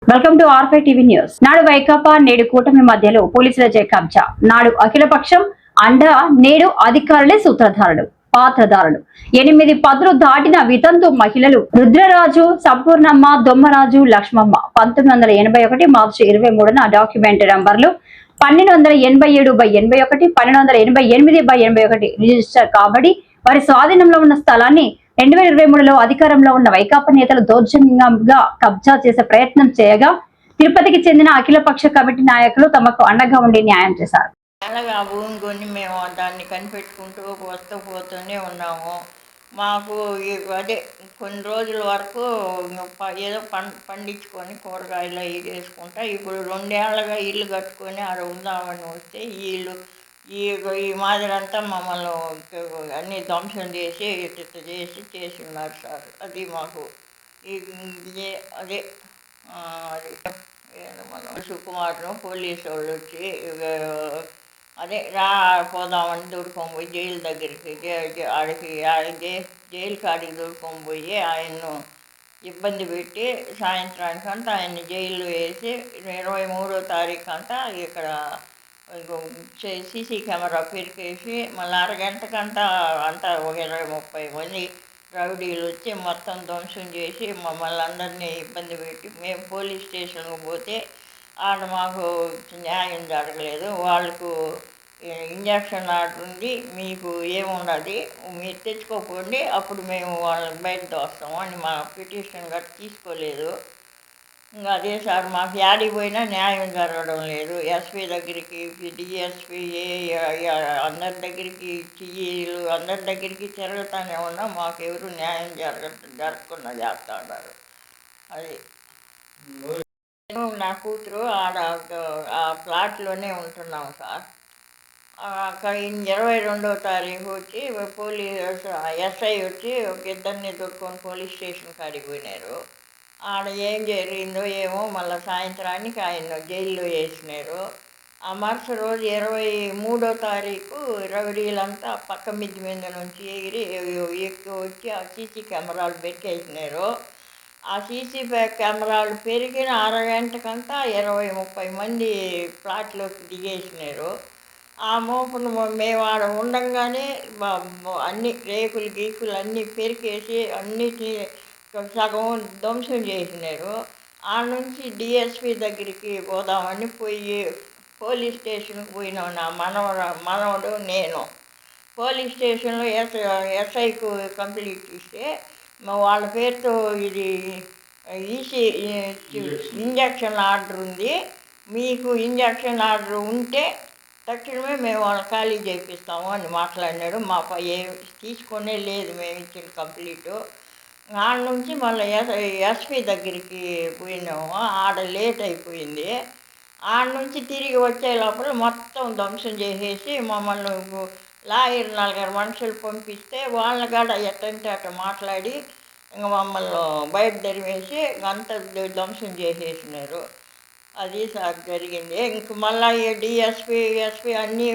Welcome to R5 TV news. నాడు వైకాపా నేడు కూటమి మధ్యలో పోలీసులచే కబ్జా. నాడు అఖిలపక్షం అండ, నేడు అధికారులే సూత్రధారులు, పాత్రధారులు. 8 పదులు దాటిన వితంతు మహిళలు రుద్రరాజు, సంపూర్ణమ్మ, దొమ్మరాజు, లక్ష్మమ్మ 1981 మార్చి 23న డాక్యుమెంట్ నంబర్లు 1287/81, 1288/81 రిజిస్టర్ కాబడి వారి స్వాధీనంలో ఉన్న స్థలాన్ని 2023లో అధికారంలో ఉన్న వైకాపా నేతలు దౌర్జన్యంగా కబ్జా చేసే ప్రయత్నం చేయగా తిరుపతికి చెందిన అఖిలపక్ష కమిటీ నాయకులు తమకు అండగా ఉండి న్యాయం చేశారు. అలాగా భూమి కొని మేము దాన్ని కనిపెట్టుకుంటూ వస్తూ పోతూనే ఉన్నాము. మాకు అదే కొన్ని రోజుల వరకు ఏదో పండించుకొని కూరగాయలు అవి చేసుకుంటా. ఇప్పుడు 2 ఏళ్ళగా ఇల్లు కట్టుకొని ఆడ ఉందామని వస్తే ఈ మాదిరంతా మమ్మల్ని అన్నీ ధ్వంసం చేసి ఇట్లా చేసి ఉన్నారు సార్. అది మాకు అదే మన సుకుమార్ను పోలీసు వాళ్ళు వచ్చి అదే పోదామని దూడుకొని పోయి జైలు దగ్గరికి ఆడికి జైలు కాడికి దూడుకొని పోయి ఆయన్ను ఇబ్బంది పెట్టి సాయంత్రానికి అంతా ఆయన్ని జైల్లో వేసి 23వ తారీఖు అంతా ఇక్కడ సీసీ కెమెరా పెరికేసి మళ్ళీ అరగంటకంతా అంతా ఒక 20-30 మంది రౌడీలు వచ్చి మొత్తం ధ్వంసం చేసి మమ్మల్ని అందరినీ ఇబ్బంది పెట్టి మేము పోలీస్ స్టేషన్కి పోతే ఆడ మాకు న్యాయం జరగలేదు. వాళ్ళకు ఇంజక్షన్ ఆర్డర్ ఉంది, మీకు ఏముండదు, మీరు తెచ్చుకోకండి, అప్పుడు మేము వాళ్ళని బయట దోస్తాము అని మా పిటిషన్ గట్రా తీసుకోలేదు. ఇంకా అదే సార్ మాకు యాడికి పోయినా న్యాయం జరగడం లేదు. ఎస్పీ దగ్గరికి, డిఎస్పీ, అందరి దగ్గరికి, టీఈలు అందరి దగ్గరికి తిరుగుతూనే ఉన్నా మాకు ఎవరు న్యాయం జరగకుండా చేస్తూ ఉన్నారు. అది నా కూతురు ఆడ ఆ ప్లాట్లోనే ఉంటున్నాము సార్. అక్కడ 22వ తారీఖు వచ్చి ఎస్ఐ వచ్చి ఒక ఇద్దరిని దొరుకుని పోలీస్ స్టేషన్ కాడికి పోయినారు. ఆడ ఏం జరిగిందో ఏమో మళ్ళీ సాయంత్రానికి ఆయన జైల్లో వేసినారు. ఆ మరుసటి రోజు 23వ తారీఖు రౌడీలంతా పక్క మిద్ది మీద నుంచి ఎక్కువ వచ్చి ఆ సీసీ కెమెరాలు పెట్టేసినారు. ఆ సీసీ కెమెరాలు పెరిగిన అరగంటకంతా 20-30 మంది ప్లాట్లోకి దిగేసినారు. ఆ మోపును మేము ఆడ ఉండంగానే అన్ని రేకులు గీకులు అన్నీ పెరికేసి అన్నిటి సగం ధ్వంసం చేసినారు. ఆ నుంచి డిఎస్పీ దగ్గరికి పోదామని పోయి పోలీస్ స్టేషన్కి పోయినాం. నా మనవడు నేను పోలీస్ స్టేషన్లో ఎస్ఐకు కంప్లీట్ ఇస్తే వాళ్ళ పేరుతో ఇది ఈసీ ఇంజక్షన్ ఆర్డర్ ఉంది, మీకు ఇంజక్షన్ ఆర్డర్ ఉంటే తక్షణమే మేము వాళ్ళని ఖాళీ చేపిస్తాము అని మాట్లాడినాడు. మా తీసుకునే లేదు మేము ఇచ్చిన కంప్లీటు. ఆడ నుంచి మళ్ళీ ఎస్పీ దగ్గరికి పోయినాము. ఆడ లేట్ అయిపోయింది. ఆడ నుంచి తిరిగి వచ్చే లోపల మొత్తం ధ్వంసం చేసేసి మమ్మల్ని లాయర్ 4 మనుషులు పంపిస్తే వాళ్ళ కాడ ఎట్టంటే అట్ట మాట్లాడి ఇంకా మమ్మల్ని బయట తరిమేసి అంత ధ్వంసం చేసేసినారు. అది సార్ జరిగింది. ఇంక మళ్ళీ డిఎస్పీ ఎస్పీ అన్ని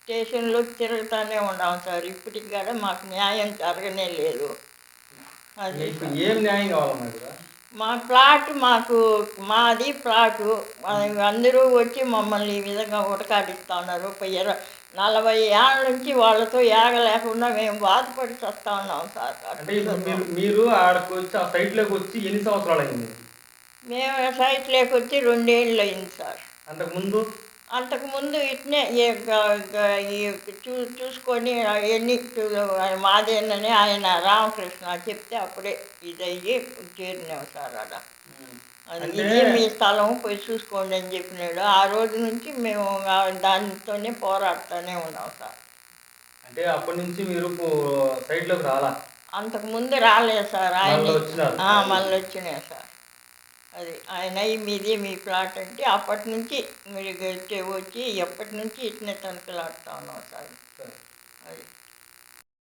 స్టేషన్లు తిరుగుతూనే ఉన్నాం సార్. ఇప్పటికి కూడా మాకు న్యాయం జరగనే లేదు. అది ఏం న్యాయం కావాలి? మా ప్లాట్ మాది ప్లాటు అందరూ వచ్చి మమ్మల్ని ఈ విధంగా ఉటకాడిస్తూ ఉన్నారు. 40 ఏళ్ళ నుంచి వాళ్ళతో ఏగలేకుండా మేము బాధపడి వస్తూ ఉన్నాం సార్. మీరు ఆడకు వచ్చి ఆ సైట్లోకి వచ్చి ఎన్ని సంవత్సరాలు అయింది? మేము సైట్లోకి వచ్చి 2 ఏళ్ళు అయింది సార్. అంతకుముందు ఇట్నే చూసుకొని ఎన్ని మాదేనని ఆయన రామకృష్ణ చెప్తే అప్పుడే ఇదయ్యి చేరినాము సార్. అలా అది ఇదే మీ స్థలం పోయి చూసుకోండి అని చెప్పినాడు. ఆ రోజు నుంచి మేము దానితోనే పోరాడుతూనే ఉన్నాం సార్. అంటే అప్పటి నుంచి మీరు సైట్లోకి రాలా? అంతకుముందు రాలేదు సార్. ఆయన మళ్ళీ వచ్చినాయి సార్. అది ఆయన మీదే మీ ప్లాట్ అంటే అప్పటి నుంచి మీరు వచ్చి ఎప్పటి నుంచి ఇట్నే తణుకులాడుతూ ఉన్నాం సార్. అది